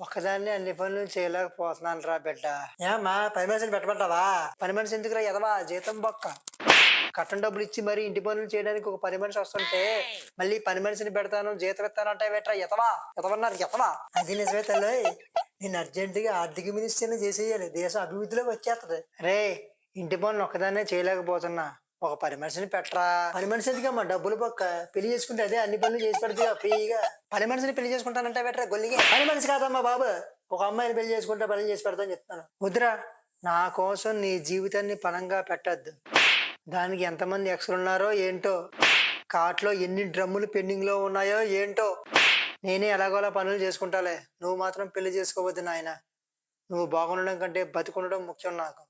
ఒక్కదాన్ని అన్ని పనులు చేయలేకపోతున్నాను రా బిడ్డ. ఏమ్మా పని మనిషిని పెట్టమంటావా? పని మనిషి ఎందుకురా ఎదవా, జీతం బొక్క. కట్టం డబ్బులు ఇచ్చి మరి ఇంటి పనులు చేయడానికి ఒక పని మనిషి వస్తుంటే మళ్ళీ పని మనిషిని పెడతాను జీతం ఇస్తాను అంటే వేట్రా ఎతవా, ఎతవన్నారు ఎతవా. అది నిజమే తల్లి, నేను అర్జెంటుగా ఆర్థిక మినిస్టర్ని చేసేయాలి, దేశం అభివృద్ధిలోకి వచ్చేస్తది. రే, ఇంటి పనులు ఒక్కదాన్నే చేయలేకపోతున్నా, ఒక పని మనిషిని పెట్టరా. పని మనిషి ఎందుకమ్మా, డబ్బులు పక్క పెళ్లి చేసుకుంటే అదే అన్ని పనులు చేసి పెడతా ఫ్రీగా. పని మనిషిని పెళ్లి చేసుకుంటానంటే పెట్టరా గొల్లిగా. పని మనిషి కాదమ్మా బాబు, ఒక అమ్మాయిని పెళ్లి చేసుకుంటే పని చేసి పెడతాను చెప్తాను. వద్దురా, నా కోసం నీ జీవితాన్ని పణంగా పెట్టద్దు. దానికి ఎంతమంది ఎక్స్లు ఉన్నారో ఏంటో, కార్ట్లో ఎన్ని డ్రమ్ములు పెండింగ్ లో ఉన్నాయో ఏంటో. నేనే ఎలాగోలా పనులు చేసుకుంటాలే, నువ్వు మాత్రం పెళ్లి చేసుకోవద్దు నాయన. నువ్వు బాగుండడం కంటే బతికుండడం ముఖ్యం నాకు.